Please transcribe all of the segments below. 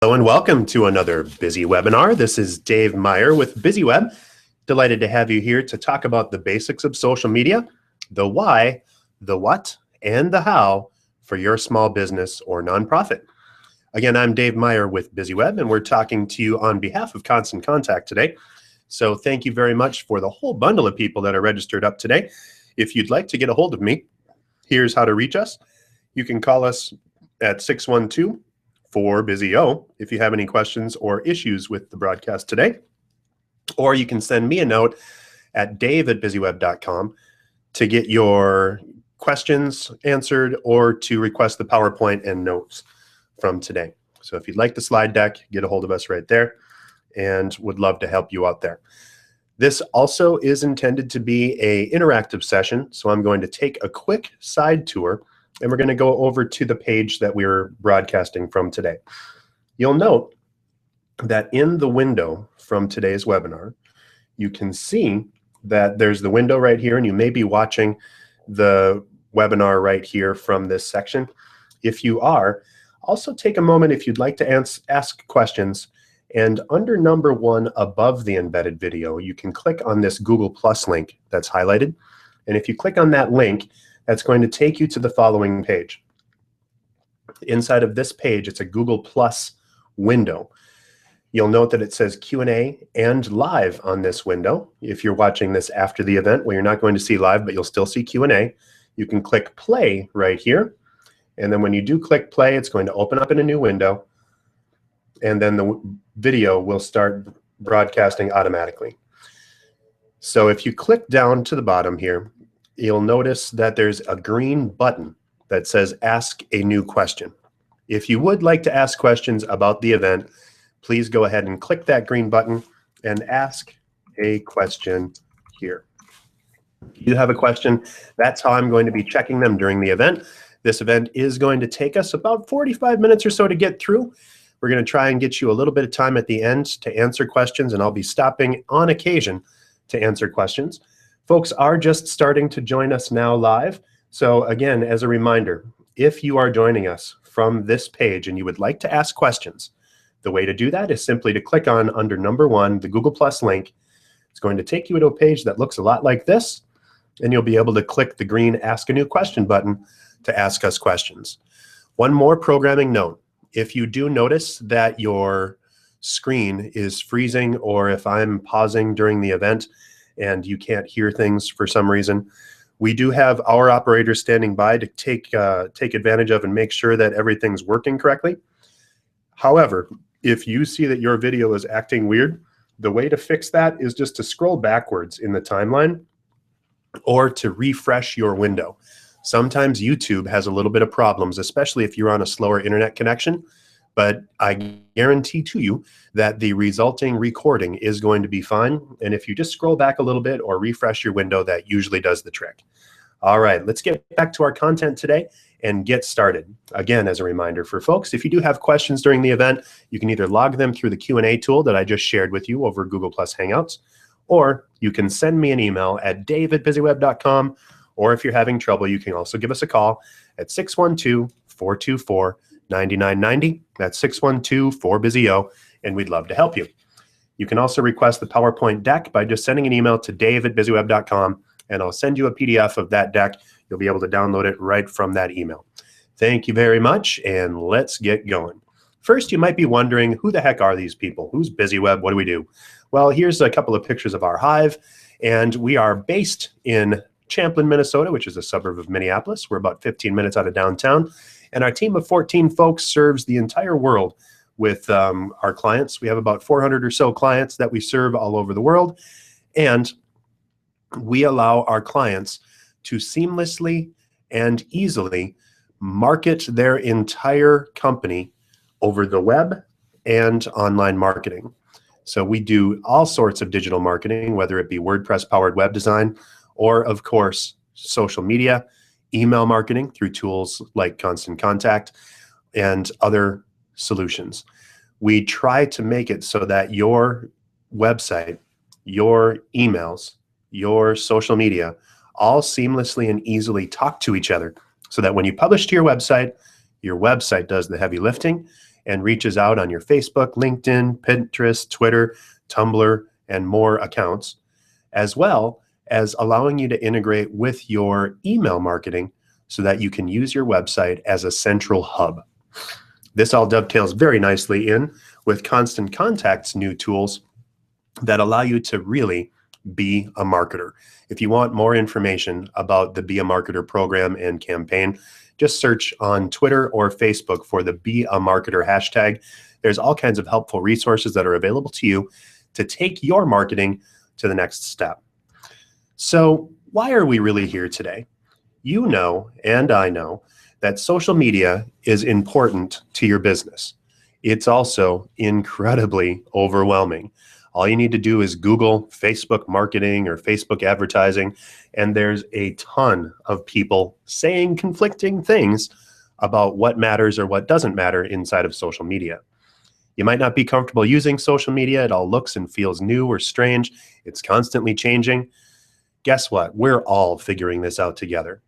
Hello and welcome to another Busy Webinar. This is Dave Meyer with BizzyWeb. Delighted to have you here to talk about the basics of social media, the why, the what, and the how for your small business or nonprofit. Again, I'm Dave Meyer with BizzyWeb, and we're talking to you on behalf of Constant Contact today. So thank you very much for the whole bundle of people that are registered up today. If you'd like to get a hold of me, here's how to reach us. You can call us at 612-4BUSY-O if you have any questions or issues with the broadcast today. Or you can send me a note at dave@BizzyWeb.com to get your questions answered or to request the PowerPoint and notes from today. So if you'd like the slide deck, get a hold of us right there and would love to help you out there. This also is intended to be an interactive session, so I'm going to take a quick side tour and we're going to go over to the page that we're broadcasting from today. You'll note that in the window from today's webinar, you can see that there's the window right here, and you may be watching the webinar right here from this section. If you are, also take a moment if you'd like to ask questions, and under number 1 above the embedded video, you can click on this Google Plus link that's highlighted. And if you click on that link, that's going to take you to the following page. Inside of this page, it's a Google Plus window. You'll note that it says Q&A and live on this window. If you're watching this after the event, well, you're not going to see live, but you'll still see Q&A. You can click play right here. And then when you do click play, it's going to open up in a new window. And then the video will start broadcasting automatically. So if you click down to the bottom here, you'll notice that there's a green button that says ask a new question. If you would like to ask questions about the event, please go ahead and click that green button and ask a question here. If you have a question, that's how I'm going to be checking them during the event. This event is going to take us about 45 minutes or so to get through. We're going to try and get you a little bit of time at the end to answer questions, and I'll be stopping on occasion to answer questions. Folks are just starting to join us now live. So again, as a reminder, if you are joining us from this page and you would like to ask questions, the way to do that is simply to click on under number 1, the Google Plus link. It's going to take you to a page that looks a lot like this, and you'll be able to click the green Ask a New Question button to ask us questions. One more programming note. If you do notice that your screen is freezing, or if I'm pausing during the event and you can't hear things for some reason, we do have our operators standing by to take advantage of and make sure that everything's working correctly. However, if you see that your video is acting weird, the way to fix that is just to scroll backwards in the timeline or to refresh your window. Sometimes YouTube has a little bit of problems, especially if you're on a slower internet connection, but I guarantee to you that the resulting recording is going to be fine. And if you just scroll back a little bit or refresh your window, that usually does the trick. All right, let's get back to our content today and get started. Again, as a reminder for folks, if you do have questions during the event, you can either log them through the Q&A tool that I just shared with you over Google Plus Hangouts, or you can send me an email at dave@BizzyWeb.com, or if you're having trouble, you can also give us a call at 612-424-9990. That's 612-4BUSY-O, and we'd love to help you. You can also request the PowerPoint deck by just sending an email to dave@BizzyWeb.com, and I'll send you a PDF of that deck. You'll be able to download it right from that email. Thank you very much, and let's get going. First, you might be wondering, who the heck are these people? Who's BizzyWeb? What do we do? Well, here's a couple of pictures of our hive, and we are based in Champlin, Minnesota, which is a suburb of Minneapolis. We're about 15 minutes out of downtown, and our team of 14 folks serves the entire world with our clients. We have about 400 or so clients that we serve all over the world, and we allow our clients to seamlessly and easily market their entire company over the web and online marketing. So we do all sorts of digital marketing, whether it be WordPress-powered web design, or of course, social media, email marketing through tools like Constant Contact, and other solutions. We try to make it so that your website, your emails, your social media all seamlessly and easily talk to each other, so that when you publish to your website does the heavy lifting, and reaches out on your Facebook, LinkedIn, Pinterest, Twitter, Tumblr, and more accounts, as well as allowing you to integrate with your email marketing so that you can use your website as a central hub. This all dovetails very nicely in with Constant Contact's new tools that allow you to really be a marketer. If you want more information about the Be a Marketer program and campaign, just search on Twitter or Facebook for the Be a Marketer hashtag. There's all kinds of helpful resources that are available to you to take your marketing to the next step. So why are we really here today? You know, and I know, that social media is important to your business. It's also incredibly overwhelming. All you need to do is Google Facebook marketing or Facebook advertising, and there's a ton of people saying conflicting things about what matters or what doesn't matter inside of social media. You might not be comfortable using social media. It all looks and feels new or strange. It's constantly changing. Guess what? We're all figuring this out together.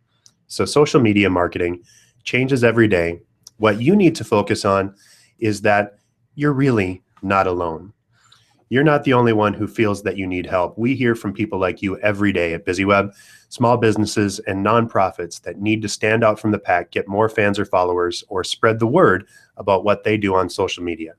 So social media marketing changes every day. What you need to focus on is that you're really not alone. You're not the only one who feels that you need help. We hear from people like you every day at BizzyWeb, small businesses and nonprofits that need to stand out from the pack, get more fans or followers, or spread the word about what they do on social media.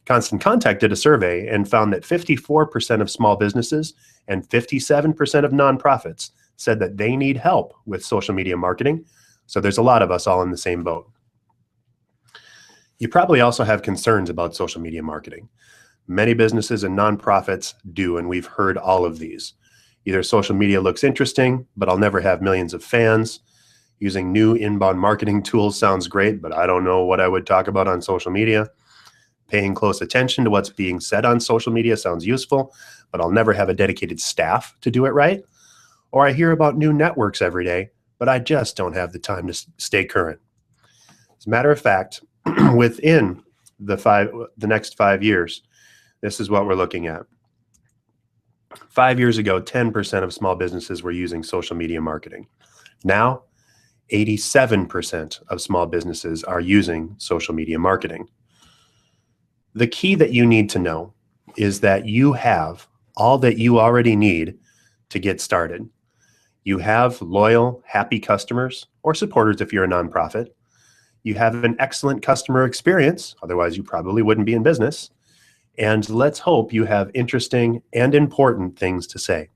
Constant Contact did a survey and found that 54% of small businesses and 57% of nonprofits said that they need help with social media marketing. So there's a lot of us all in the same boat. You probably also have concerns about social media marketing. Many businesses and nonprofits do, and we've heard all of these. Either social media looks interesting, but I'll never have millions of fans. Using new inbound marketing tools sounds great, but I don't know what I would talk about on social media. Paying close attention to what's being said on social media sounds useful, but I'll never have a dedicated staff to do it right. Or I hear about new networks every day, but I just don't have the time to stay current. As a matter of fact, within the next 5 years, this is what we're looking at. 5 years ago, 10% of small businesses were using social media marketing. Now, 87% of small businesses are using social media marketing. The key that you need to know is that you have all that you already need to get started. You have loyal, happy customers or supporters if you're a nonprofit. You have an excellent customer experience, otherwise you probably wouldn't be in business. And let's hope you have interesting and important things to say.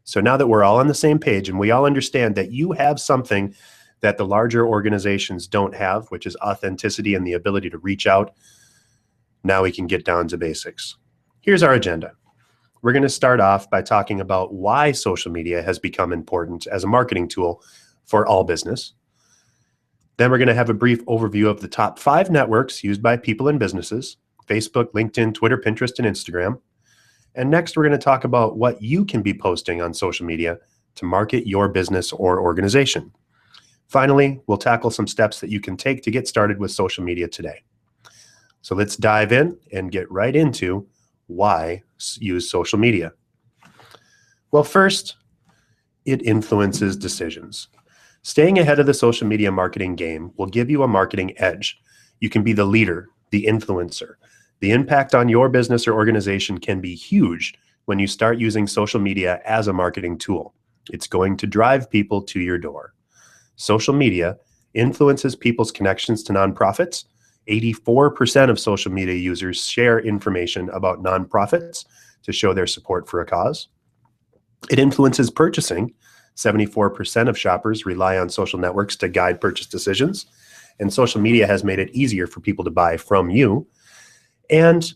So now that we're all on the same page and we all understand that you have something that the larger organizations don't have, which is authenticity and the ability to reach out, now we can get down to basics. Here's our agenda. We're going to start off by talking about why social media has become important as a marketing tool for all business. Then we're going to have a brief overview of the top 5 networks used by people and businesses: Facebook, LinkedIn, Twitter, Pinterest, and Instagram. And next, we're going to talk about what you can be posting on social media to market your business or organization. Finally, we'll tackle some steps that you can take to get started with social media today. So let's dive in and get right into why use social media. Well, first, it influences decisions. Staying ahead of the social media marketing game will give you a marketing edge. You can be the leader, the influencer. The impact on your business or organization can be huge when you start using social media as a marketing tool. It's going to drive people to your door. Social media influences people's connections to nonprofits. 84% of social media users share information about nonprofits to show their support for a cause. It influences purchasing. 74% of shoppers rely on social networks to guide purchase decisions, and social media has made it easier for people to buy from you. And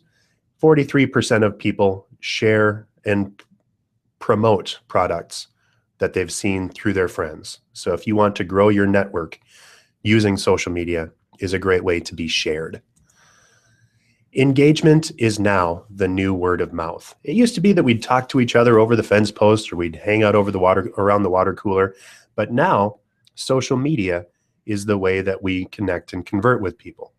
43% of people share and promote products that they've seen through their friends. So if you want to grow your network, using social media is a great way to be shared. Engagement is now the new word of mouth. It used to be that we'd talk to each other over the fence post or we'd hang out over the water around the water cooler. But now social media is the way that we connect and convert with people.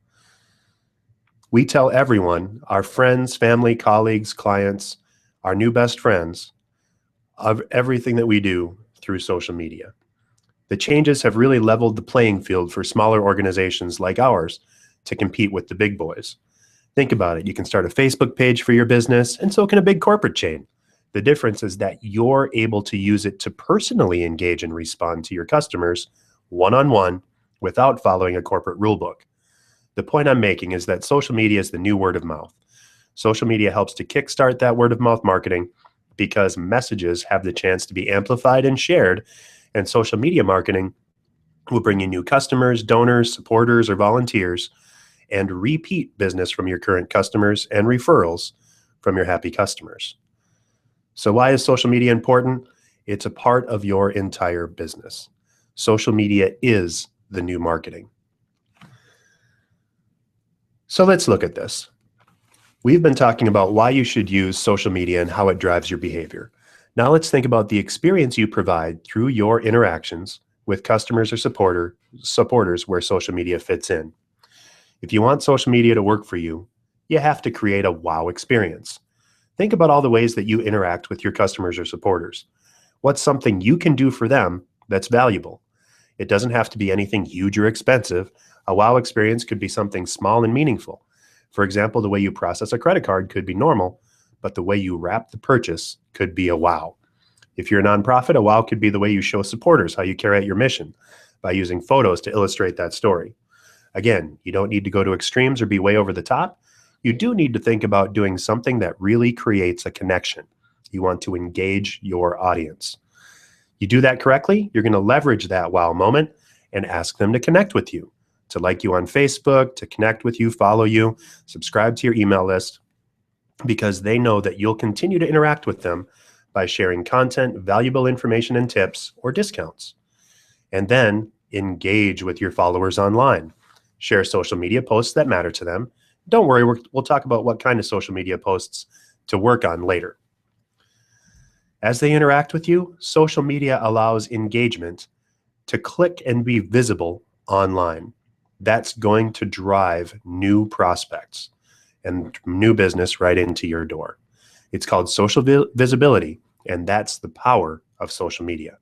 We tell everyone, our friends, family, colleagues, clients, our new best friends, of everything that we do through social media. The changes have really leveled the playing field for smaller organizations like ours to compete with the big boys. Think about it. You can start a Facebook page for your business, and so can a big corporate chain. The difference is that you're able to use it to personally engage and respond to your customers one-on-one without following a corporate rule book. The point I'm making is that social media is the new word of mouth. Social media helps to kickstart that word of mouth marketing because messages have the chance to be amplified and shared, and social media marketing will bring you new customers, donors, supporters, or volunteers, and repeat business from your current customers and referrals from your happy customers. So why is social media important? It's a part of your entire business. Social media is the new marketing. So let's look at this. We've been talking about why you should use social media and how it drives your behavior. Now let's think about the experience you provide through your interactions with customers or supporters where social media fits in. If you want social media to work for you, you have to create a wow experience. Think about all the ways that you interact with your customers or supporters. What's something you can do for them that's valuable? It doesn't have to be anything huge or expensive. A wow experience could be something small and meaningful. For example, the way you process a credit card could be normal, but the way you wrap the purchase could be a wow. If you're a nonprofit, a wow could be the way you show supporters how you carry out your mission by using photos to illustrate that story. Again, you don't need to go to extremes or be way over the top. You do need to think about doing something that really creates a connection. You want to engage your audience. You do that correctly, you're going to leverage that wow moment and ask them to connect with you, to like you on Facebook, to connect with you, follow you, subscribe to your email list, because they know that you'll continue to interact with them by sharing content, valuable information and tips, or discounts. And then engage with your followers online. Share social media posts that matter to them. Don't worry, we'll talk about what kind of social media posts to work on later. As they interact with you, social media allows engagement to click and be visible online. That's going to drive new prospects and new business right into your door. It's called social visibility, and that's the power of social media.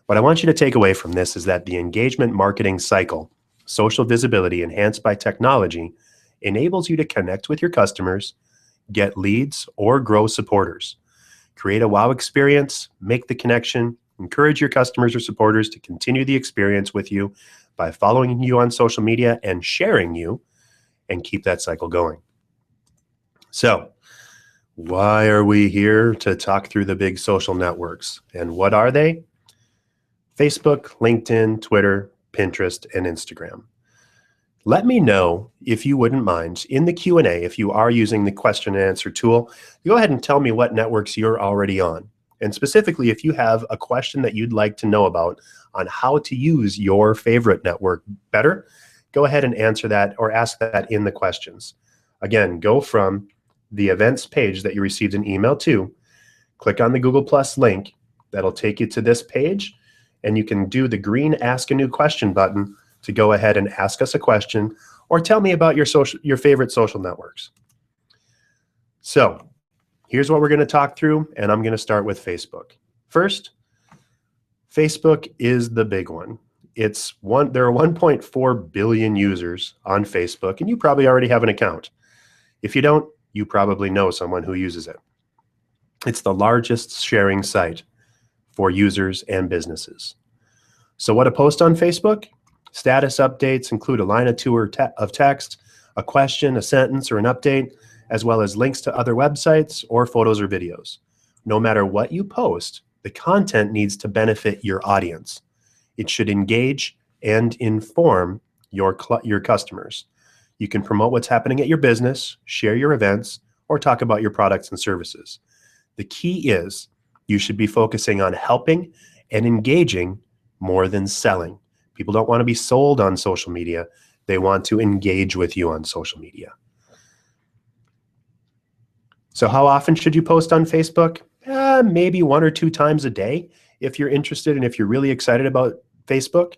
What I want you to take away from this is that the engagement marketing cycle, social visibility enhanced by technology, enables you to connect with your customers, get leads, or grow supporters. Create a wow experience, make the connection, encourage your customers or supporters to continue the experience with you by following you on social media and sharing you, and keep that cycle going. So, why are we here to talk through the big social networks? And what are they? Facebook, LinkedIn, Twitter, Pinterest, and Instagram. Let me know, if you wouldn't mind, in the Q&A, if you are using the question and answer tool, go ahead and tell me what networks you're already on. And specifically, if you have a question that you'd like to know about on how to use your favorite network better, go ahead and answer that or ask that in the questions. Again, go from the events page that you received an email to, click on the Google Plus link. That'll take you to this page, and you can do the green Ask a New Question button to go ahead and ask us a question or tell me about your favorite social networks. So here's what we're going to talk through, and I'm going to start with Facebook. First, Facebook is the big one. There are 1.4 billion users on Facebook, and you probably already have an account. If you don't, you probably know someone who uses it. It's the largest sharing site for users and businesses. So what a post on Facebook? Status updates include a line or two of text, a question, a sentence, or an update, as well as links to other websites or photos or videos. No matter what you post, the content needs to benefit your audience. It should engage and inform your customers. You can promote what's happening at your business, share your events, or talk about your products and services. The key is you should be focusing on helping and engaging more than selling. People don't want to be sold on social media. They want to engage with you on social media. So how often should you post on Facebook? Maybe 1 or 2 times a day if you're interested and if you're really excited about Facebook.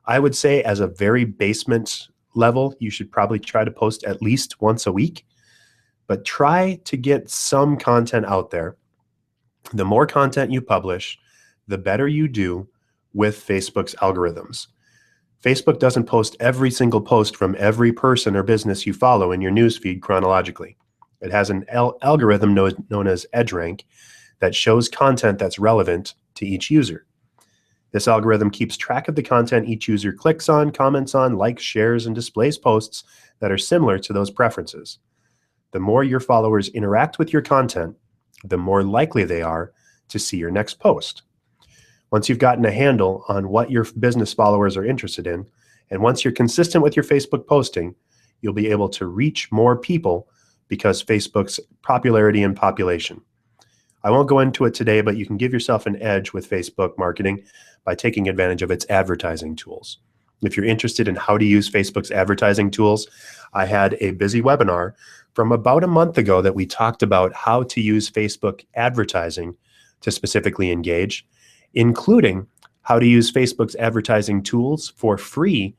I would say as a very basement level, you should probably try to post at least once a week, but try to get some content out there. The more content you publish, the better you do with Facebook's algorithms. Facebook doesn't post every single post from every person or business you follow in your newsfeed chronologically. It has an algorithm known as EdgeRank that shows content that's relevant to each user. This algorithm keeps track of the content each user clicks on, comments on, likes, shares, and displays posts that are similar to those preferences. The more your followers interact with your content, the more likely they are to see your next post. Once you've gotten a handle on what your business followers are interested in, and once you're consistent with your Facebook posting, you'll be able to reach more people because Facebook's popularity and population. I won't go into it today, but you can give yourself an edge with Facebook marketing by taking advantage of its advertising tools. If you're interested in how to use Facebook's advertising tools, I had a BizzyWebinar from about a month ago that we talked about how to use Facebook advertising to specifically engage, including how to use Facebook's advertising tools for free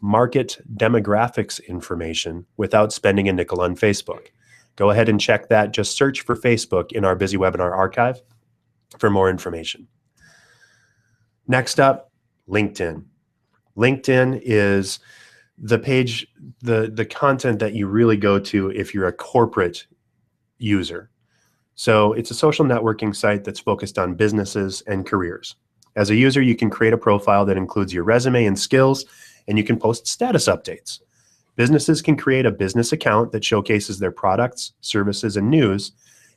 market demographics information without spending a nickel on Facebook. Go ahead and check that. Just search for Facebook in our BizzyWebinar archive for more information. Next up, LinkedIn. LinkedIn is the page, the content that you really go to if you're a corporate user. So it's a social networking site that's focused on businesses and careers. As a user, you can create a profile that includes your resume and skills, and you can post status updates. Businesses can create a business account that showcases their products, services, and news,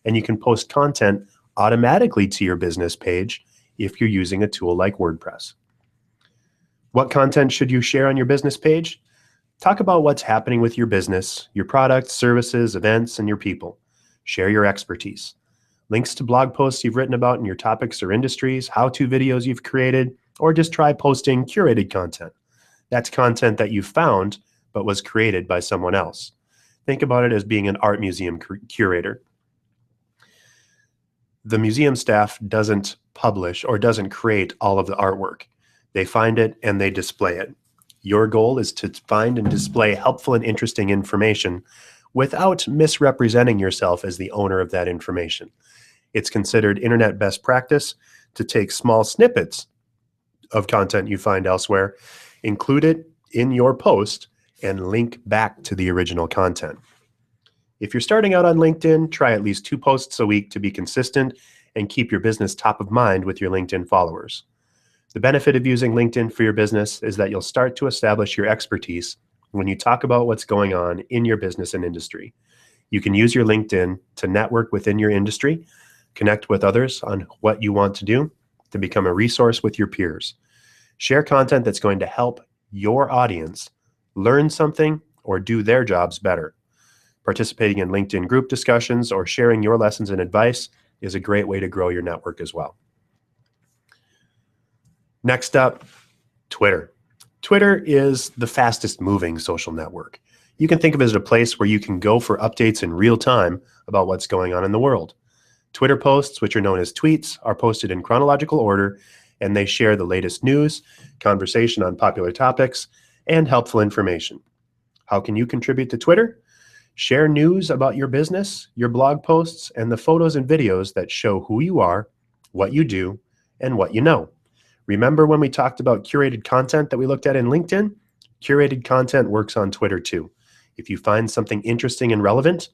and you can post content automatically to your business page if you're using a tool like WordPress. What content should you share on your business page? Talk about what's happening with your business, your products, services, events, and your people. Share your expertise. Links to blog posts you've written about in your topics or industries, how-to videos you've created, or just try posting curated content. That's content that you found but was created by someone else. Think about it as being an art museum curator. The museum staff doesn't publish or doesn't create all of the artwork. They find it and they display it. Your goal is to find and display helpful and interesting information without misrepresenting yourself as the owner of that information. It's considered internet best practice to take small snippets of content you find elsewhere, include it in your post, and link back to the original content. If you're starting out on LinkedIn, try at least 2 posts a week to be consistent and keep your business top of mind with your LinkedIn followers. The benefit of using LinkedIn for your business is that you'll start to establish your expertise when you talk about what's going on in your business and industry. You can use your LinkedIn to network within your industry, connect with others on what you want to do, to become a resource with your peers. Share content that's going to help your audience learn something or do their jobs better. Participating in LinkedIn group discussions or sharing your lessons and advice is a great way to grow your network as well. Next up, Twitter. Twitter is the fastest moving social network. You can think of it as a place where you can go for updates in real time about what's going on in the world. Twitter posts, which are known as tweets, are posted in chronological order, and they share the latest news, conversation on popular topics, and helpful information. How can you contribute to Twitter? Share news about your business, your blog posts, and the photos and videos that show who you are, what you do, and what you know. Remember when we talked about curated content that we looked at in LinkedIn? Curated content works on Twitter too. If you find something interesting and relevant,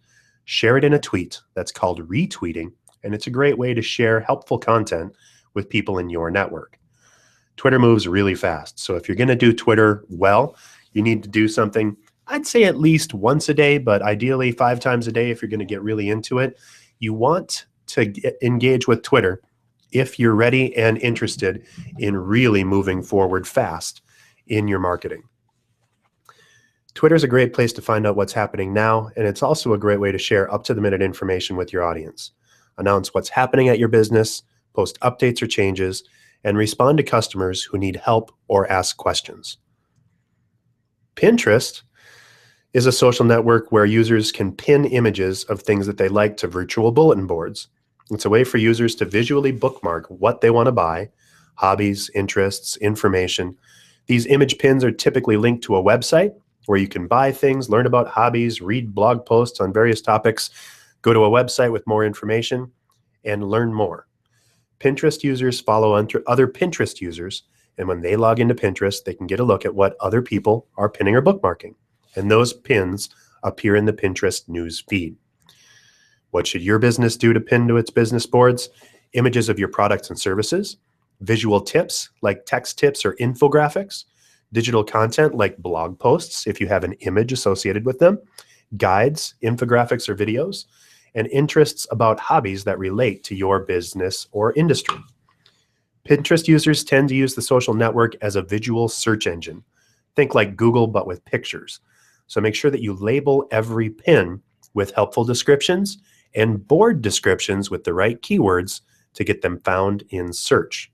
share it in a tweet. That's called retweeting, and it's a great way to share helpful content with people in your network. Twitter moves really fast, so if you're going to do Twitter well, you need to do something, I'd say at least once a day, but ideally 5 times a day if you're going to get really into it. You want to engage with Twitter if you're ready and interested in really moving forward fast in your marketing. Twitter is a great place to find out what's happening now, and it's also a great way to share up-to-the-minute information with your audience. Announce what's happening at your business, post updates or changes, and respond to customers who need help or ask questions. Pinterest is a social network where users can pin images of things that they like to virtual bulletin boards. It's a way for users to visually bookmark what they want to buy, hobbies, interests, information. These image pins are typically linked to a website where you can buy things, learn about hobbies, read blog posts on various topics, go to a website with more information, and learn more. Pinterest users follow other Pinterest users And when they log into Pinterest, they can get a look at what other people are pinning or bookmarking. And those pins appear in the Pinterest news feed. What should your business do to pin to its business boards? Images of your products and services, visual tips like text tips or infographics, digital content like blog posts if you have an image associated with them, guides, infographics or videos, and interests about hobbies that relate to your business or industry. Pinterest users tend to use the social network as a visual search engine. Think like Google, but with pictures. So make sure that you label every pin with helpful descriptions and board descriptions with the right keywords to get them found in search.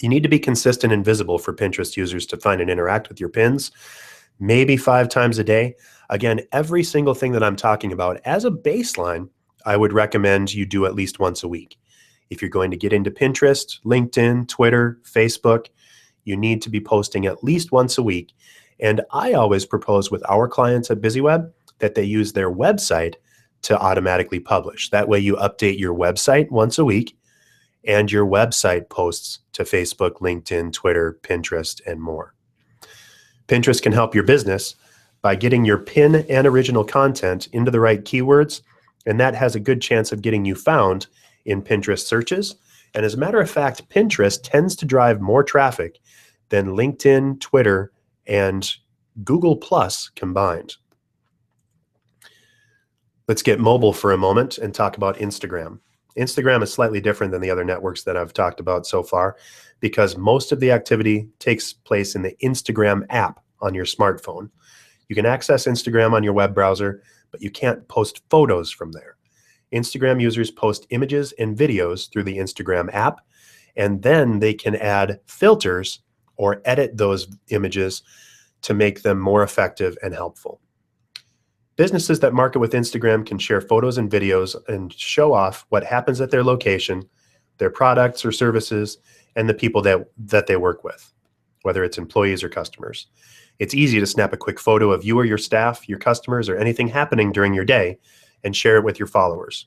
You need to be consistent and visible for Pinterest users to find and interact with your pins, maybe 5 times a day. Again, every single thing that I'm talking about as a baseline, I would recommend you do at least once a week. If you're going to get into Pinterest, LinkedIn, Twitter, Facebook, you need to be posting at least once a week. And I always propose with our clients at BizzyWeb that they use their website to automatically publish. That way you update your website once a week and your website posts to Facebook, LinkedIn, Twitter, Pinterest, and more. Pinterest can help your business by getting your pin and original content into the right keywords, and that has a good chance of getting you found in Pinterest searches. And as a matter of fact, Pinterest tends to drive more traffic than LinkedIn, Twitter, and Google Plus combined. Let's get mobile for a moment and talk about Instagram. Instagram is slightly different than the other networks that I've talked about so far because most of the activity takes place in the Instagram app on your smartphone. You can access Instagram on your web browser, but you can't post photos from there. Instagram users post images and videos through the Instagram app, and then they can add filters or edit those images to make them more effective and helpful. Businesses that market with Instagram can share photos and videos and show off what happens at their location, their products or services, and the people that they work with, whether it's employees or customers. It's easy to snap a quick photo of you or your staff, your customers, or anything happening during your day and share it with your followers.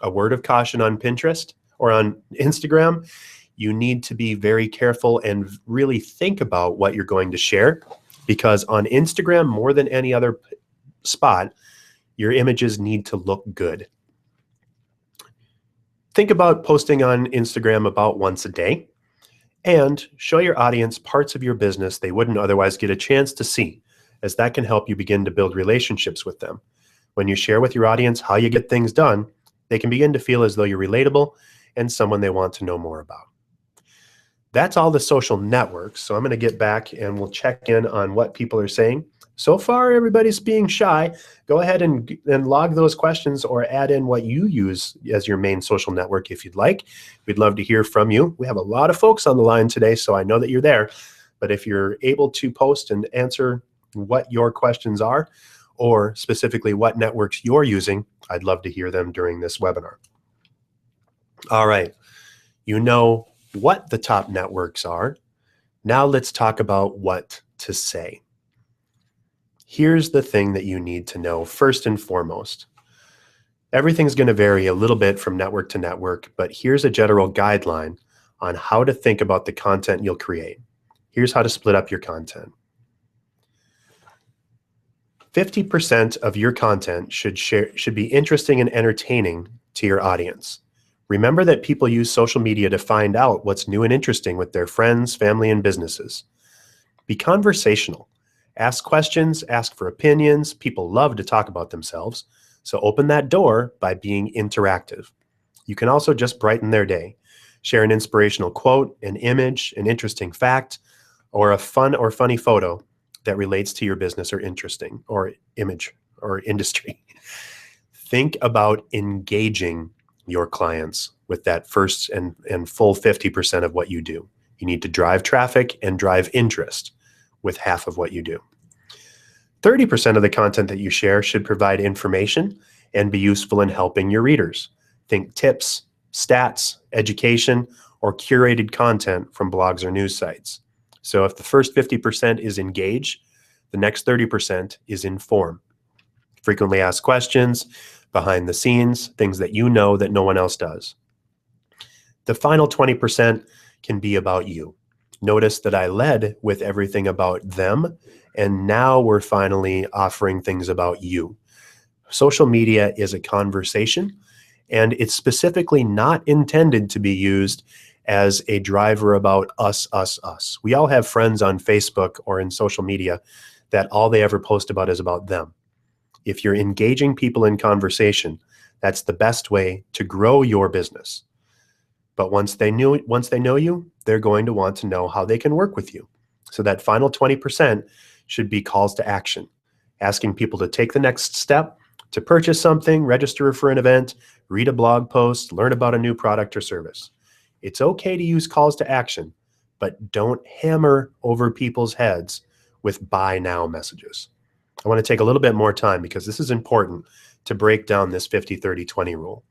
A word of caution on Pinterest or on Instagram, you need to be very careful and really think about what you're going to share, because on Instagram, more than any other spot, your images need to look good. Think about posting on Instagram about once a day and show your audience parts of your business they wouldn't otherwise get a chance to see, as that can help you begin to build relationships with them. When you share with your audience how you get things done, they can begin to feel as though you're relatable and someone they want to know more about. That's all the social networks. So I'm going to get back and we'll check in on what people are saying. So far, everybody's being shy. Go ahead and log those questions or add in what you use as your main social network if you'd like. We'd love to hear from you. We have a lot of folks on the line today, so I know that you're there. But if you're able to post and answer what your questions are, or specifically what networks you're using, I'd love to hear them during this webinar. All right, you know what the top networks are. Now let's talk about what to say. Here's the thing that you need to know first and foremost. Everything's going to vary a little bit from network to network, but here's a general guideline on how to think about the content you'll create. Here's how to split up your content. 50% of your content should be interesting and entertaining to your audience. Remember that people use social media to find out what's new and interesting with their friends, family, and businesses. Be conversational. Ask questions, ask for opinions. People love to talk about themselves. So open that door by being interactive. You can also just brighten their day. Share an inspirational quote, an image, an interesting fact, or a fun or funny photo that relates to your business or interesting or image or industry. Think about engaging your clients with that first and full 50% of what you do. You need to drive traffic and drive interest with half of what you do. 30% of the content that you share should provide information and be useful in helping your readers. Think tips, stats, education, or curated content from blogs or news sites. So if the first 50% is engage, the next 30% is inform. Frequently asked questions, behind the scenes, things that you know that no one else does. The final 20% can be about you. Notice that I led with everything about them, and now we're finally offering things about you. Social media is a conversation, and it's specifically not intended to be used as a driver about us, us, us. We all have friends on Facebook or in social media that all they ever post about is about them. If you're engaging people in conversation, that's the best way to grow your business. But once they know you, they're going to want to know how they can work with you. So that final 20% should be calls to action, asking people to take the next step, to purchase something, register for an event, read a blog post, learn about a new product or service. It's okay to use calls to action, but don't hammer over people's heads with buy now messages. I want to take a little bit more time because this is important to break down this 50-30-20 rule.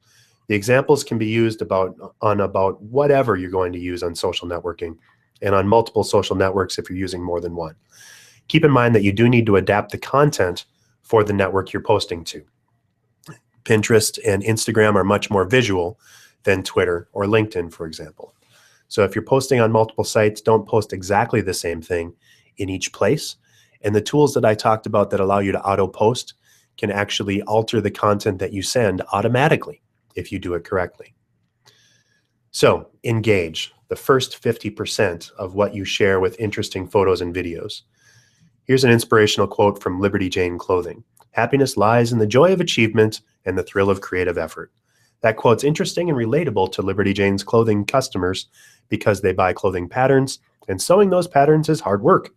The examples can be used on about whatever you're going to use on social networking and on multiple social networks if you're using more than one. Keep in mind that you do need to adapt the content for the network you're posting to. Pinterest and Instagram are much more visual than Twitter or LinkedIn, for example. So if you're posting on multiple sites, don't post exactly the same thing in each place. And the tools that I talked about that allow you to auto-post can actually alter the content that you send automatically if you do it correctly. So engage the first 50% of what you share with interesting photos and videos. Here's an inspirational quote from Liberty Jane Clothing. Happiness lies in the joy of achievement and the thrill of creative effort. That quote's interesting and relatable to Liberty Jane's clothing customers because they buy clothing patterns, and sewing those patterns is hard work.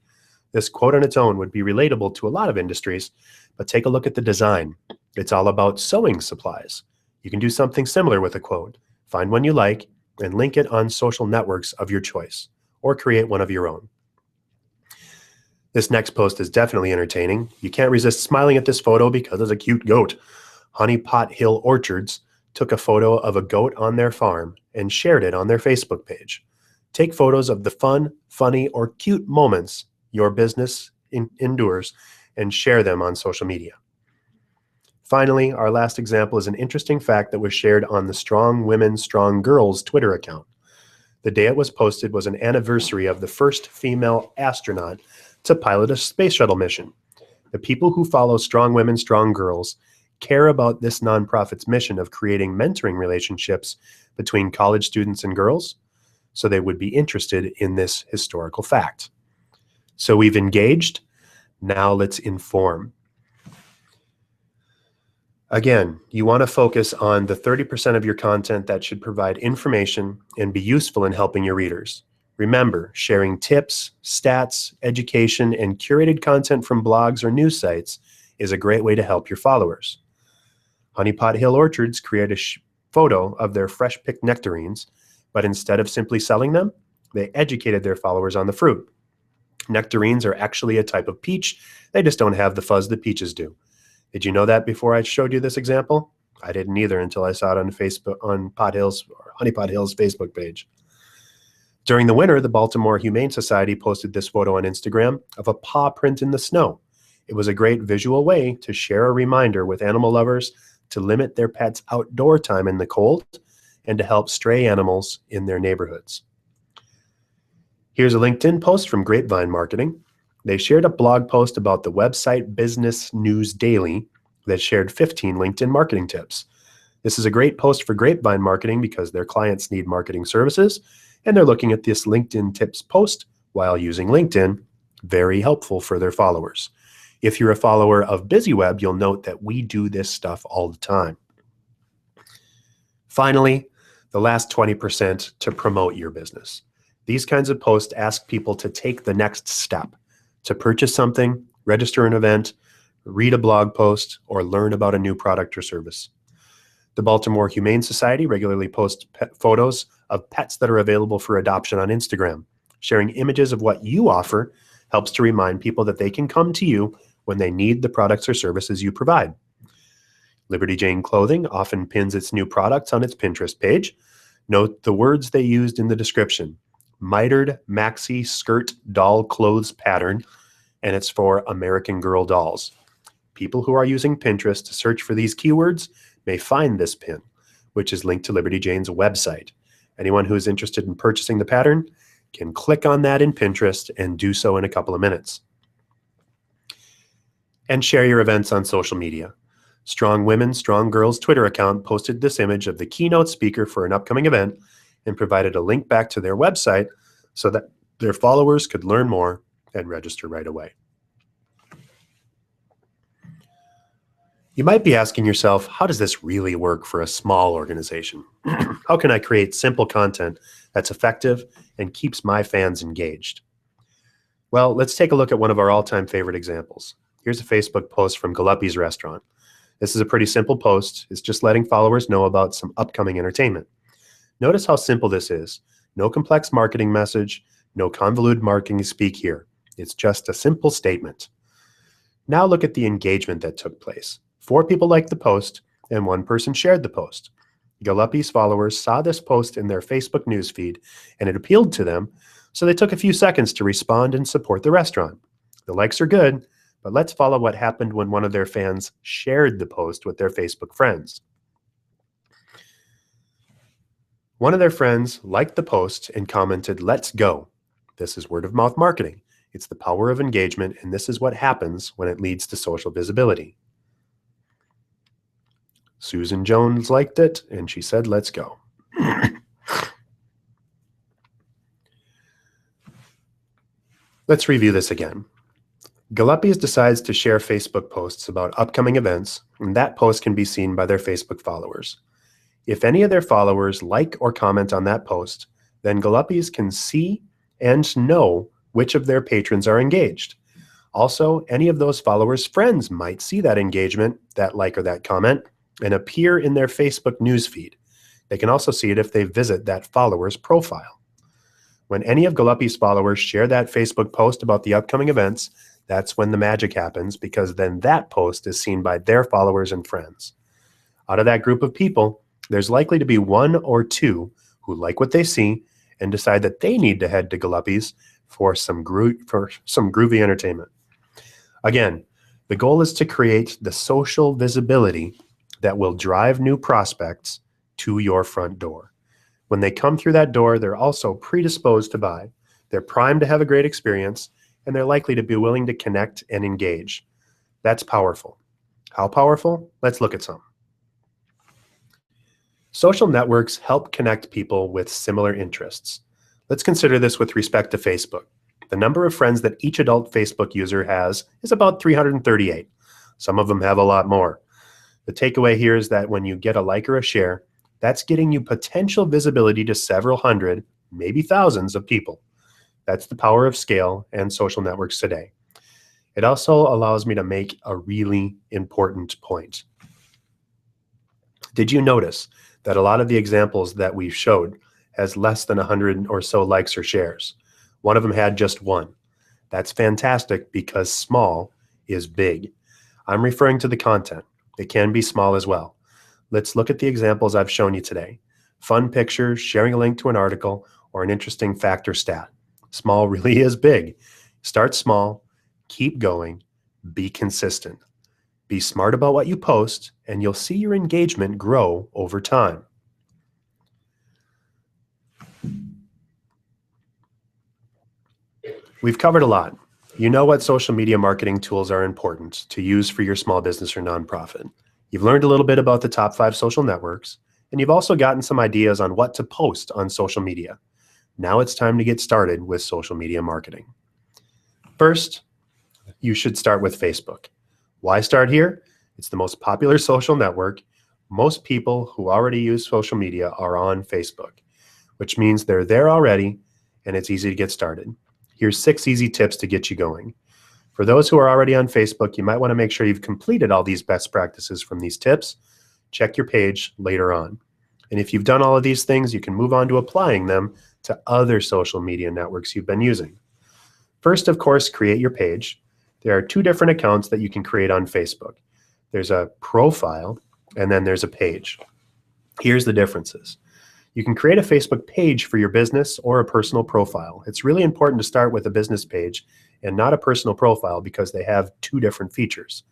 This quote on its own would be relatable to a lot of industries, but take a look at the design. It's all about sewing supplies. You can do something similar with a quote. Find one you like and link it on social networks of your choice, or create one of your own. This next post is definitely entertaining. You can't resist smiling at this photo because it's a cute goat. Honey Pot Hill Orchards took a photo of a goat on their farm and shared it on their Facebook page. Take photos of the fun, funny, or cute moments your business endures and share them on social media. Finally, our last example is an interesting fact that was shared on the Strong Women, Strong Girls Twitter account. The day it was posted was an anniversary of the first female astronaut to pilot a space shuttle mission. The people who follow Strong Women, Strong Girls care about this nonprofit's mission of creating mentoring relationships between college students and girls, so they would be interested in this historical fact. So we've engaged, now let's inform. Again, you want to focus on the 30% of your content that should provide information and be useful in helping your readers. Remember, sharing tips, stats, education, and curated content from blogs or news sites is a great way to help your followers. Honey Pot Hill Orchards created a photo of their fresh-picked nectarines, but instead of simply selling them, they educated their followers on the fruit. Nectarines are actually a type of peach. They just don't have the fuzz that peaches do. Did you know that before I showed you this example? I didn't either until I saw it on Facebook, on Honey Pot Hill's Facebook page. During the winter, the Baltimore Humane Society posted this photo on Instagram of a paw print in the snow. It was a great visual way to share a reminder with animal lovers to limit their pets' outdoor time in the cold and to help stray animals in their neighborhoods. Here's a LinkedIn post from Grapevine Marketing. They shared a blog post about the website Business News Daily that shared 15 LinkedIn marketing tips. This is a great post for Grapevine Marketing because their clients need marketing services, and they're looking at this LinkedIn tips post while using LinkedIn. Very helpful for their followers. If you're a follower of BizzyWeb, you'll note that we do this stuff all the time. Finally, the last 20% to promote your business. These kinds of posts ask people to take the next step, to purchase something, register an event, read a blog post, or learn about a new product or service. The Baltimore Humane Society regularly posts photos of pets that are available for adoption on Instagram. Sharing images of what you offer helps to remind people that they can come to you when they need the products or services you provide. Liberty Jane Clothing often pins its new products on its Pinterest page. Note the words they used in the description. Mitered maxi skirt doll clothes pattern, and it's for American Girl dolls. People who are using Pinterest to search for these keywords may find this pin, which is linked to Liberty Jane's website. Anyone who is interested in purchasing the pattern can click on that in Pinterest and do so in a couple of minutes. And share your events on social media. Strong Women, Strong Girls Twitter account posted this image of the keynote speaker for an upcoming event and provided a link back to their website so that their followers could learn more and register right away. You might be asking yourself, how does this really work for a small organization? How can I create simple content that's effective and keeps my fans engaged? Well, let's take a look at one of our all-time favorite examples. Here's a Facebook post from Galuppi's Restaurant. This is a pretty simple post. It's just letting followers know about some upcoming entertainment. Notice how simple this is. No complex marketing message, no convoluted marketing speak here. It's just a simple statement. Now look at the engagement that took place. 4 people liked the post and 1 person shared the post. Galuppi's followers saw this post in their Facebook newsfeed and it appealed to them, so they took a few seconds to respond and support the restaurant. The likes are good, but let's follow what happened when one of their fans shared the post with their Facebook friends. One of their friends liked the post and commented, "Let's go." This is word of mouth marketing. It's the power of engagement, and this is what happens when it leads to social visibility. Susan Jones liked it, and she said, "Let's go." Let's review this again. Galuppi's decides to share Facebook posts about upcoming events, and that post can be seen by their Facebook followers. If any of their followers like or comment on that post, then Galuppi's can see and know which of their patrons are engaged. Also, any of those followers' friends might see that engagement, that like or that comment, and appear in their Facebook newsfeed. They can also see it if they visit that follower's profile. When any of Galuppi's followers share that Facebook post about the upcoming events, that's when the magic happens, because then that post is seen by their followers and friends. Out of that group of people, there's likely to be 1 or 2 who like what they see and decide that they need to head to Galuppi's for some groovy entertainment. Again, the goal is to create the social visibility that will drive new prospects to your front door. When they come through that door, they're also predisposed to buy. They're primed to have a great experience, and they're likely to be willing to connect and engage. That's powerful. How powerful? Let's look at some. Social networks help connect people with similar interests. Let's consider this with respect to Facebook. The number of friends that each adult Facebook user has is about 338. Some of them have a lot more. The takeaway here is that when you get a like or a share, that's getting you potential visibility to several hundred, maybe thousands of people. That's the power of scale and social networks today. It also allows me to make a really important point. Did you notice that a lot of the examples that we showed has less than 100 or so likes or shares? One of them had just 1. That's fantastic because small is big. I'm referring to the content. It can be small as well. Let's look at the examples I've shown you today. Fun pictures, sharing a link to an article, or an interesting fact or stat. Small really is big. Start small, keep going, be consistent. Be smart about what you post, and you'll see your engagement grow over time. We've covered a lot. You know what social media marketing tools are important to use for your small business or nonprofit. You've learned a little bit about the top 5 social networks, and you've also gotten some ideas on what to post on social media. Now it's time to get started with social media marketing. First, you should start with Facebook. Why start here? It's the most popular social network. Most people who already use social media are on Facebook, which means they're there already and it's easy to get started. Here's 6 easy tips to get you going. For those who are already on Facebook, you might want to make sure you've completed all these best practices from these tips. Check your page later on. And if you've done all of these things, you can move on to applying them to other social media networks you've been using. First, of course, create your page. There are 2 different accounts that you can create on Facebook. There's a profile, and then there's a page. Here's the differences. You can create a Facebook page for your business or a personal profile. It's really important to start with a business page and not a personal profile because they have 2 different features.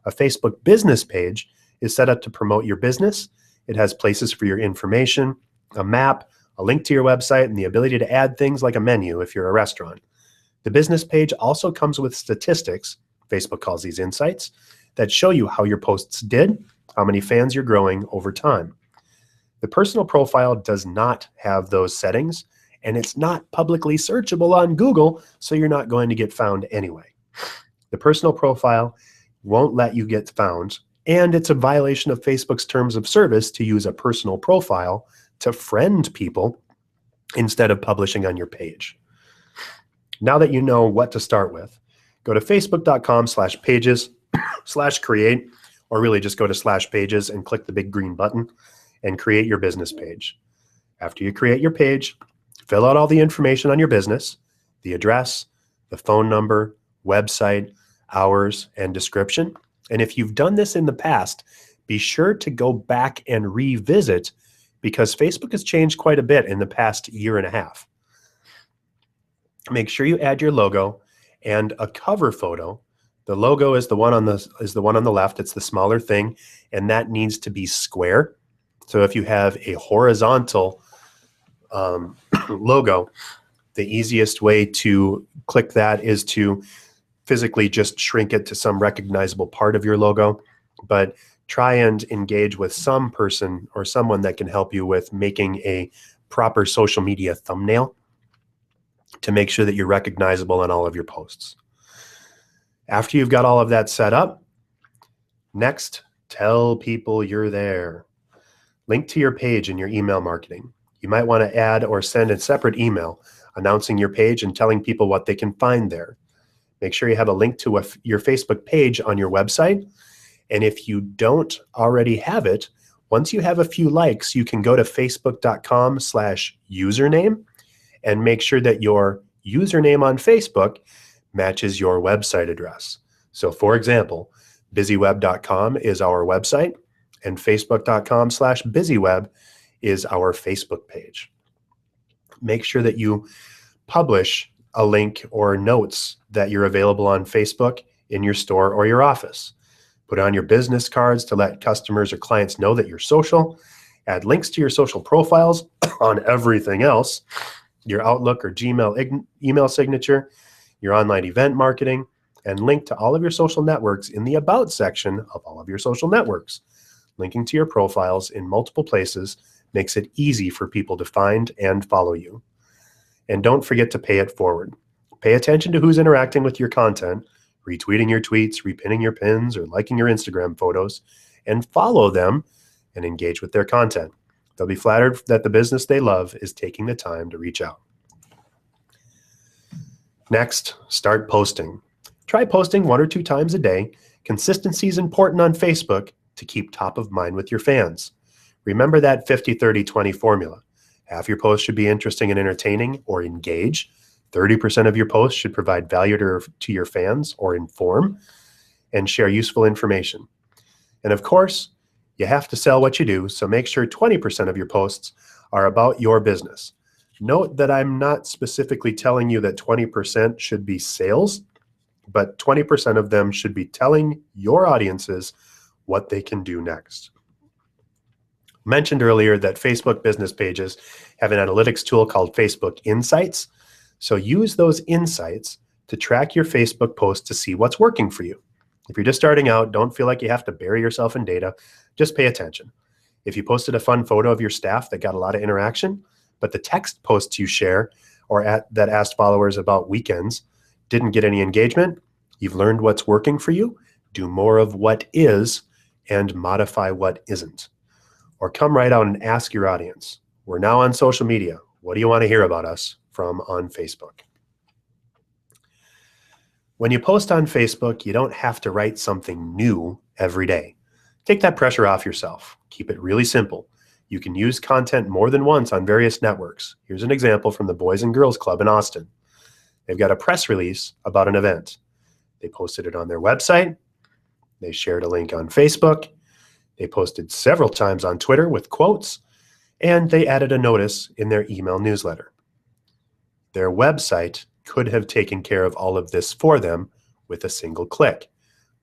A Facebook business page is set up to promote your business. It has places for your information, a map, a link to your website, and the ability to add things like a menu if you're a restaurant. The business page also comes with statistics, Facebook calls these insights, that show you how your posts did, how many fans you're growing over time. The personal profile does not have those settings, and it's not publicly searchable on Google, so you're not going to get found anyway. The personal profile won't let you get found, and it's a violation of Facebook's terms of service to use a personal profile to friend people instead of publishing on your page. Now that you know what to start with, go to facebook.com/pages/create, or really just go to /pages and click the big green button and create your business page. After you create your page, fill out all the information on your business, the address, the phone number, website, hours, and description. And if you've done this in the past, be sure to go back and revisit, because Facebook has changed quite a bit in the past year and a half. Make sure you add your logo and a cover photo. The logo is the one on the left. It's the smaller thing, and that needs to be square. So if you have a horizontal logo, the easiest way to click that is to physically just shrink it to some recognizable part of your logo, but try and engage with some person or someone that can help you with making a proper social media thumbnail to make sure that you're recognizable in all of your posts. After you've got all of that set up, next, tell people you're there. Link to your page in your email marketing. You might want to add or send a separate email announcing your page and telling people what they can find there. Make sure you have a link to your Facebook page on your website. And if you don't already have it, once you have a few likes, you can go to facebook.com/username and make sure that your username on Facebook matches your website address. So for example, BizzyWeb.com is our website, and Facebook.com/BizzyWeb is our Facebook page. Make sure that you publish a link or notes that you're available on Facebook in your store or your office. Put on your business cards to let customers or clients know that you're social. Add links to your social profiles on everything else, your Outlook or Gmail email signature, your online event marketing, and link to all of your social networks in the About section of all of your social networks. Linking to your profiles in multiple places makes it easy for people to find and follow you. And don't forget to pay it forward. Pay attention to who's interacting with your content, retweeting your tweets, repinning your pins, or liking your Instagram photos, and follow them and engage with their content. They'll be flattered that the business they love is taking the time to reach out. Next, start posting. Try posting 1 or 2 times a day. Consistency is important on Facebook to keep top of mind with your fans. Remember that 50-30-20 formula. Half your posts should be interesting and entertaining or engage. 30% of your posts should provide value to your fans or inform and share useful information. And of course, you have to sell what you do, so make sure 20% of your posts are about your business. Note that I'm not specifically telling you that 20% should be sales, but 20% of them should be telling your audiences what they can do next. Mentioned earlier that Facebook business pages have an analytics tool called Facebook Insights. So use those insights to track your Facebook posts to see what's working for you. If you're just starting out, don't feel like you have to bury yourself in data. Just pay attention. If you posted a fun photo of your staff that got a lot of interaction, but the text posts you share that asked followers about weekends didn't get any engagement, you've learned what's working for you. Do more of what is and modify what isn't. Or come right out and ask your audience. We're now on social media. What do you want to hear about us from on Facebook? When you post on Facebook, you don't have to write something new every day. Take that pressure off yourself. Keep it really simple. You can use content more than once on various networks. Here's an example from the Boys and Girls Club in Austin. They've got a press release about an event. They posted it on their website. They shared a link on Facebook. They posted several times on Twitter with quotes, and they added a notice in their email newsletter. Their website could have taken care of all of this for them with a single click.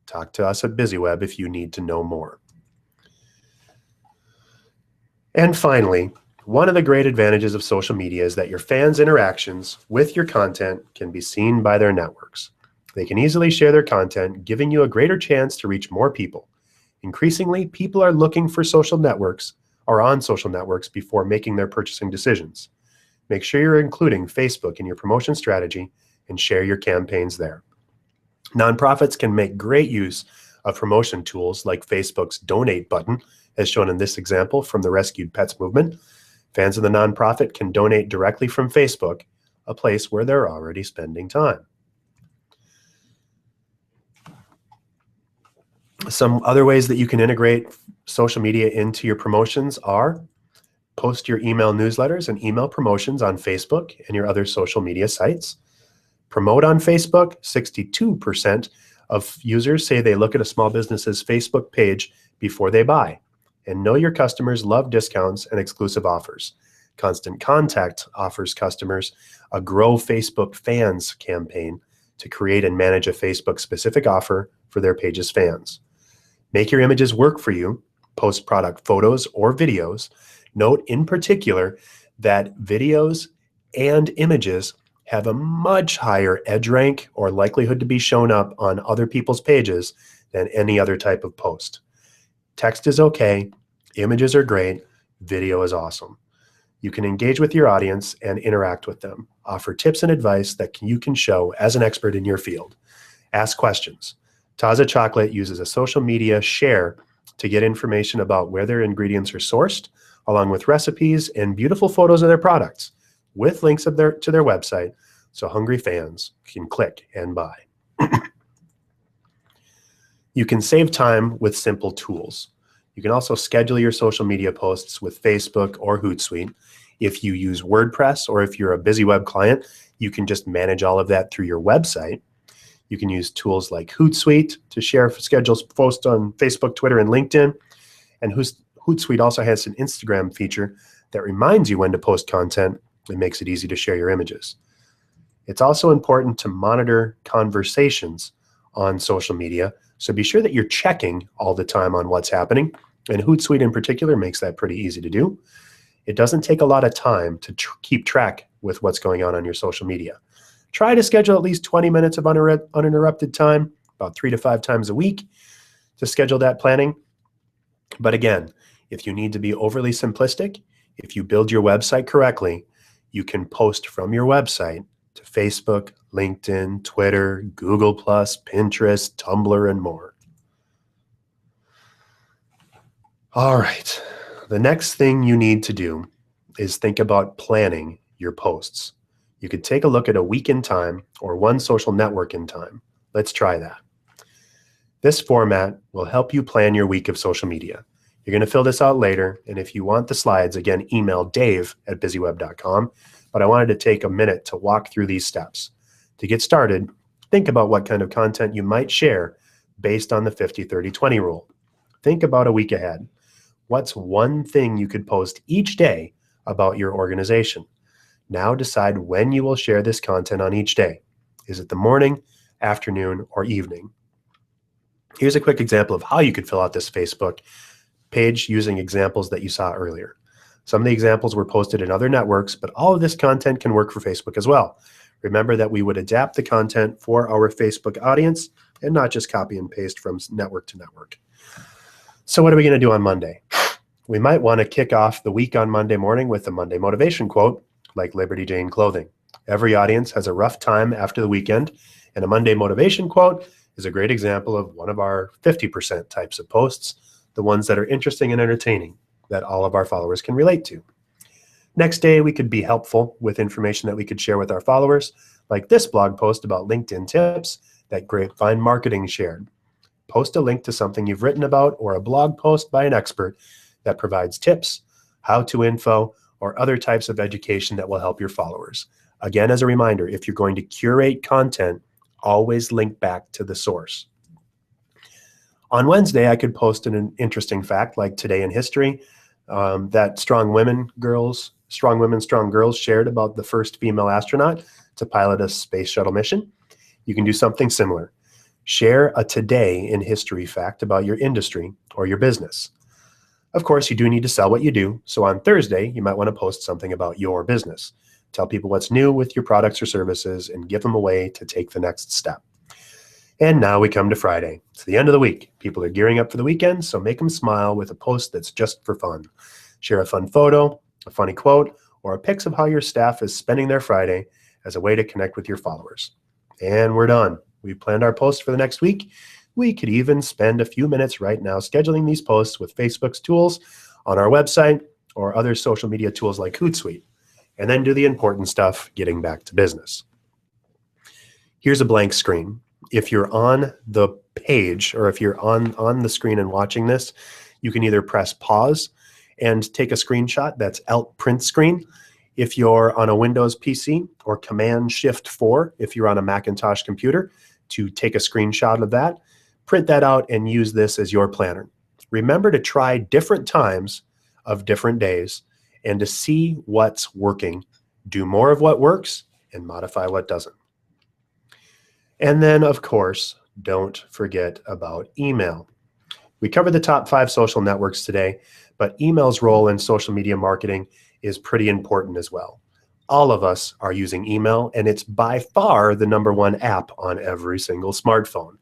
Talk to us at BizzyWeb if you need to know more. And finally, One of the great advantages of social media is that your fans' interactions with your content can be seen by their networks. They can easily share their content, giving you a greater chance to reach more people. Increasingly, people are looking for social networks or on social networks before making their purchasing decisions. Make sure you're including Facebook in your promotion strategy and share your campaigns there. Nonprofits can make great use of promotion tools like Facebook's donate button, as shown in this example from the Rescued Pets movement. Fans of the nonprofit can donate directly from Facebook, a place where they're already spending time. Some other ways that you can integrate social media into your promotions are post your email newsletters and email promotions on Facebook and your other social media sites. Promote on Facebook. 62% of users say they look at a small business's Facebook page before they buy. And know your customers love discounts and exclusive offers. Constant Contact offers customers a Grow Facebook Fans campaign to create and manage a Facebook-specific offer for their page's fans. Make your images work for you. Post product photos or videos. Note in particular that videos and images have a much higher edge rank or likelihood to be shown up on other people's pages than any other type of post. Text is okay, images are great, video is awesome. You can engage with your audience and interact with them. Offer tips and advice that you can show as an expert in your field. Ask questions. Taza Chocolate uses a social media share to get information about where their ingredients are sourced, along with recipes and beautiful photos of their products, with links to their website, so hungry fans can click and buy. You can save time with simple tools. You can also schedule your social media posts with Facebook or Hootsuite. If you use WordPress or if you're a BizzyWeb client, you can just manage all of that through your website. You can use tools like Hootsuite to share schedules posts on Facebook, Twitter, and LinkedIn. And Hootsuite also has an Instagram feature that reminds you when to post content and makes it easy to share your images. It's also important to monitor conversations on social media, so be sure that you're checking all the time on what's happening, and Hootsuite in particular makes that pretty easy to do. It doesn't take a lot of time to keep track with what's going on your social media. Try to schedule at least 20 minutes of uninterrupted time, about 3 to 5 times a week, to schedule that planning. But again, if you need to be overly simplistic, if you build your website correctly, you can post from your website to Facebook, LinkedIn, Twitter, Google+, Pinterest, Tumblr, and more. All right, the next thing you need to do is think about planning your posts. You could take a look at a week in time or one social network in time. Let's try that. This format will help you plan your week of social media. You're going to fill this out later, and if you want the slides, again, email dave@bizzyweb.com. But I wanted to take a minute to walk through these steps. To get started, think about what kind of content you might share based on the 50-30-20 rule. Think about a week ahead. What's one thing you could post each day about your organization? Now decide when you will share this content on each day. Is it the morning, afternoon, or evening? Here's a quick example of how you could fill out this Facebook page using examples that you saw earlier. Some of the examples were posted in other networks, but all of this content can work for Facebook as well. Remember that we would adapt the content for our Facebook audience and not just copy and paste from network to network. So what are we going to do on Monday? We might want to kick off the week on Monday morning with a Monday motivation quote, like Liberty Jane clothing. Every audience has a rough time after the weekend, and a Monday motivation quote is a great example of one of our 50% types of posts, the ones that are interesting and entertaining, that all of our followers can relate to. Next day, we could be helpful with information that we could share with our followers, like this blog post about LinkedIn tips that Grapevine Marketing shared. Post a link to something you've written about or a blog post by an expert that provides tips, how-to info, or other types of education that will help your followers. Again, as a reminder, if you're going to curate content, always link back to the source. On Wednesday, I could post an interesting fact like Today in History, that Strong Women, Strong Girls shared about the first female astronaut to pilot a space shuttle mission. You can do something similar. Share a Today in History fact about your industry or your business. Of course, you do need to sell what you do. So on Thursday, you might want to post something about your business. Tell people what's new with your products or services and give them a way to take the next step. And now we come to Friday. It's the end of the week. People are gearing up for the weekend, so make them smile with a post that's just for fun. Share a fun photo, a funny quote, or a pics of how your staff is spending their Friday as a way to connect with your followers. And we're done. We've planned our posts for the next week. We could even spend a few minutes right now scheduling these posts with Facebook's tools on our website or other social media tools like Hootsuite, and then do the important stuff, getting back to business. Here's a blank screen. If you're on the page or if you're on the screen and watching this, you can either press pause and take a screenshot. That's Alt Print Screen if you're on a Windows PC, or Command-Shift-4 if you're on a Macintosh computer, to take a screenshot of that. Print that out and use this as your planner. Remember to try different times of different days and to see what's working. Do more of what works and modify what doesn't. And then, of course, don't forget about email. We covered the top 5 social networks today, but email's role in social media marketing is pretty important as well. All of us are using email, and it's by far the #1 app on every single smartphone.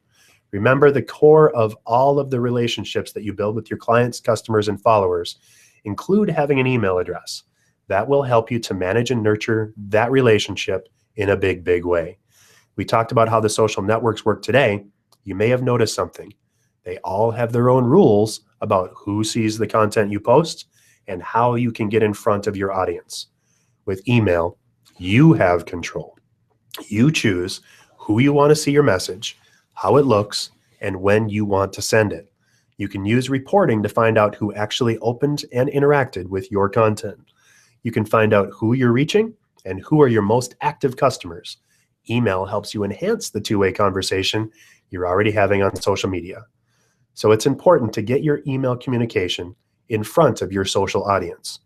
Remember, the core of all of the relationships that you build with your clients, customers, and followers include having an email address. That will help you to manage and nurture that relationship in a big, big way. We talked about how the social networks work today. You may have noticed something. They all have their own rules about who sees the content you post and how you can get in front of your audience. With email, you have control. You choose who you want to see your message, how it looks, and when you want to send it. You can use reporting to find out who actually opened and interacted with your content. You can find out who you're reaching and who are your most active customers. Email helps you enhance the two-way conversation you're already having on social media. So it's important to get your email communication in front of your social audience.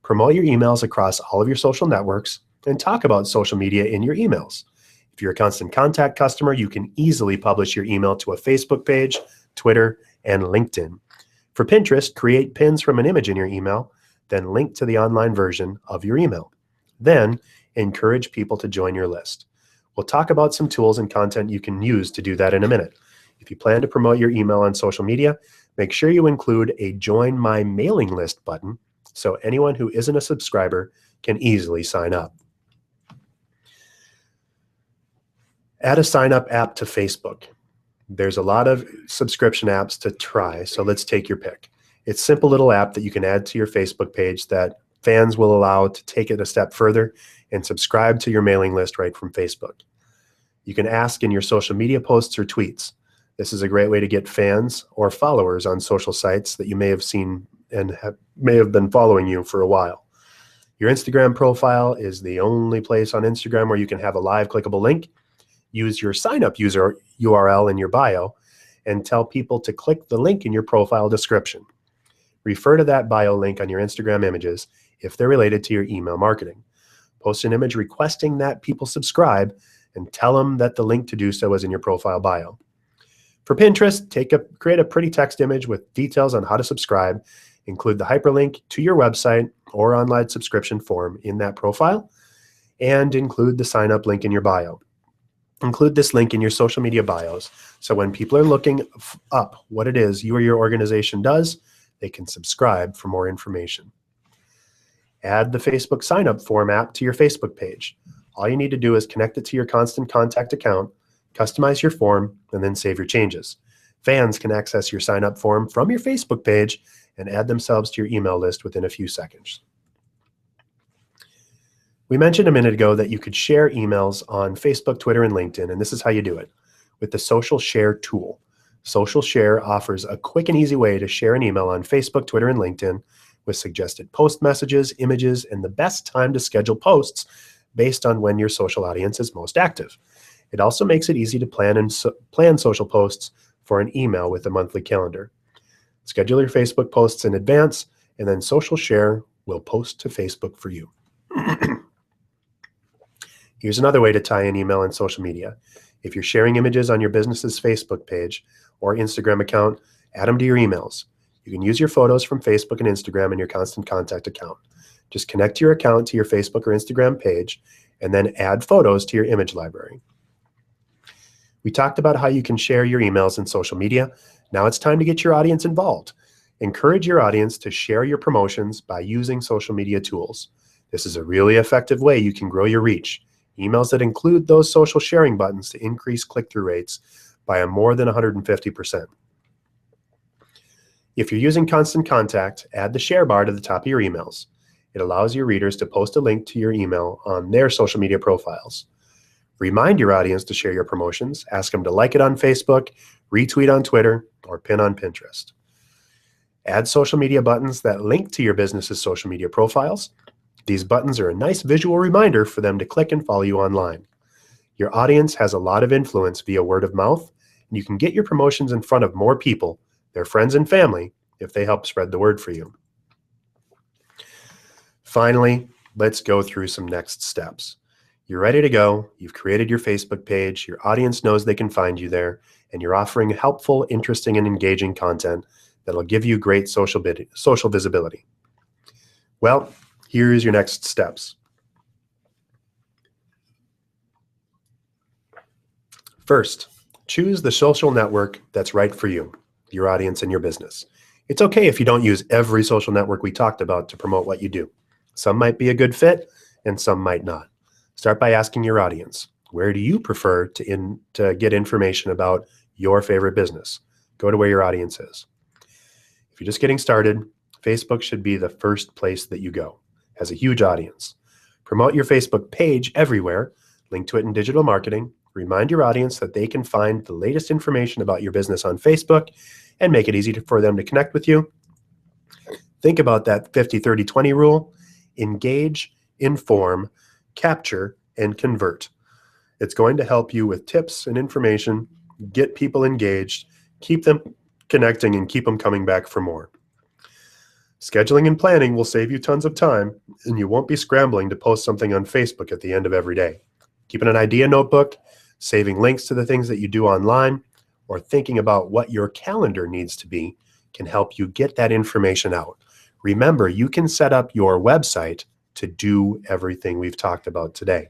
Promote your emails across all of your social networks and talk about social media in your emails. If you're a Constant Contact customer, you can easily publish your email to a Facebook page, Twitter, and LinkedIn. For Pinterest, create pins from an image in your email, then link to the online version of your email. Then encourage people to join your list. We'll talk about some tools and content you can use to do that in a minute. If you plan to promote your email on social media, make sure you include a Join My Mailing List button so anyone who isn't a subscriber can easily sign up. Add a sign-up app to Facebook. There's a lot of subscription apps to try, so let's take your pick. It's a simple little app that you can add to your Facebook page that fans will allow to take it a step further and subscribe to your mailing list right from Facebook. You can ask in your social media posts or tweets. This is a great way to get fans or followers on social sites that you may have seen and may have been following you for a while. Your Instagram profile is the only place on Instagram where you can have a live clickable link. Use your sign-up user URL in your bio and tell people to click the link in your profile description. Refer to that bio link on your Instagram images if they're related to your email marketing. Post an image requesting that people subscribe and tell them that the link to do so is in your profile bio. For Pinterest, create a pretty text image with details on how to subscribe. Include the hyperlink to your website or online subscription form in that profile, and include the sign-up link in your bio. Include this link in your social media bios, so when people are looking up what it is you or your organization does, they can subscribe for more information. Add the Facebook sign-up form app to your Facebook page. All you need to do is connect it to your Constant Contact account, customize your form, and then save your changes. Fans can access your sign-up form from your Facebook page and add themselves to your email list within a few seconds. We mentioned a minute ago that you could share emails on Facebook, Twitter, and LinkedIn, and this is how you do it, with the Social Share tool. Social Share offers a quick and easy way to share an email on Facebook, Twitter, and LinkedIn with suggested post messages, images, and the best time to schedule posts based on when your social audience is most active. It also makes it easy to plan social posts for an email with a monthly calendar. Schedule your Facebook posts in advance, and then Social Share will post to Facebook for you. Here's another way to tie in email and social media. If you're sharing images on your business's Facebook page or Instagram account, add them to your emails. You can use your photos from Facebook and Instagram in your Constant Contact account. Just connect your account to your Facebook or Instagram page and then add photos to your image library. We talked about how you can share your emails in social media. Now it's time to get your audience involved. Encourage your audience to share your promotions by using social media tools. This is a really effective way you can grow your reach. Emails that include those social sharing buttons to increase click-through rates by a more than 150%. If you're using Constant Contact, add the share bar to the top of your emails. It allows your readers to post a link to your email on their social media profiles. Remind your audience to share your promotions. Ask them to like it on Facebook, retweet on Twitter, or pin on Pinterest. Add social media buttons that link to your business's social media profiles. These buttons are a nice visual reminder for them to click and follow you online. Your audience has a lot of influence via word of mouth, and you can get your promotions in front of more people, their friends and family, if they help spread the word for you. Finally, let's go through some next steps. You're ready to go. You've created your Facebook page. Your audience knows they can find you there, and you're offering helpful, interesting, and engaging content that'll give you great social visibility. Well, here's your next steps. First, choose the social network that's right for you, your audience, and your business. It's okay if you don't use every social network we talked about to promote what you do. Some might be a good fit, and some might not. Start by asking your audience, where do you prefer to get information about your favorite business? Go to where your audience is. If you're just getting started, Facebook should be the first place that you go. It has a huge audience. Promote your Facebook page everywhere, link to it in digital marketing, remind your audience that they can find the latest information about your business on Facebook, and make it easy for them to connect with you. Think about that 50-30-20 rule. Engage, inform, capture, and convert. It's going to help you with tips and information, get people engaged, keep them connecting, and keep them coming back for more. Scheduling and planning will save you tons of time, and you won't be scrambling to post something on Facebook at the end of every day. Keeping an idea notebook, saving links to the things that you do online, or thinking about what your calendar needs to be can help you get that information out. Remember, you can set up your website to do everything we've talked about today.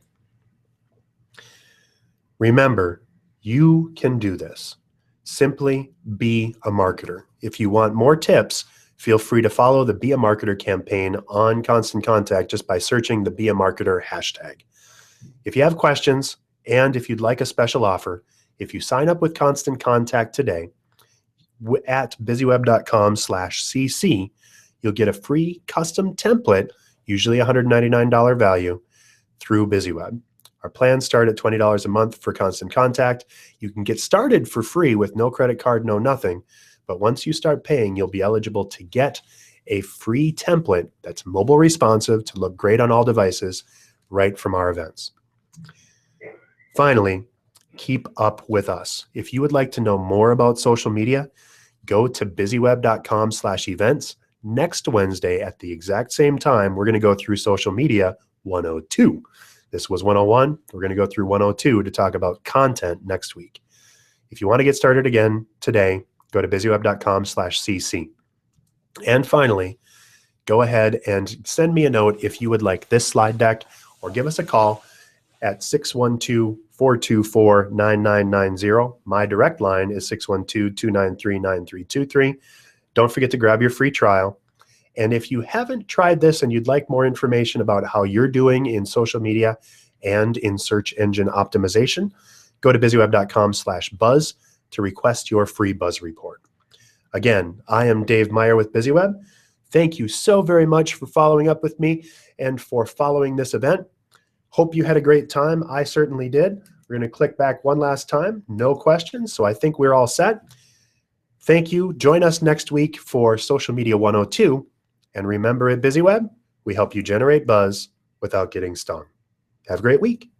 Remember, you can do this. Simply be a marketer. If you want more tips, feel free to follow the Be a Marketer campaign on Constant Contact just by searching the Be a Marketer hashtag. If you have questions, and if you'd like a special offer, if you sign up with Constant Contact today at BizzyWeb.com/cc, you'll get a free custom template, usually $199 value, through BizzyWeb. Our plans start at $20 a month for Constant Contact. You can get started for free with no credit card, no nothing. But once you start paying, you'll be eligible to get a free template that's mobile responsive to look great on all devices right from our events. Finally, keep up with us. If you would like to know more about social media, go to BizzyWeb.com/events. Next Wednesday at the exact same time, we're going to go through Social Media 102. This was 101. We're going to go through 102 to talk about content next week. If you want to get started again today, go to BizzyWeb.com/cc. And finally, go ahead and send me a note if you would like this slide deck, or give us a call at 612-424-9990. My direct line is 612-293-9323. Don't forget to grab your free trial. And if you haven't tried this and you'd like more information about how you're doing in social media and in search engine optimization, go to BizzyWeb.com/buzz to request your free buzz report. Again, I am Dave Meyer with BizzyWeb. Thank you so very much for following up with me and for following this event. Hope you had a great time. I certainly did. We're going to click back one last time. No questions, so I think we're all set. Thank you. Join us next week for Social Media 102. And remember, at BizzyWeb, we help you generate buzz without getting stung. Have a great week.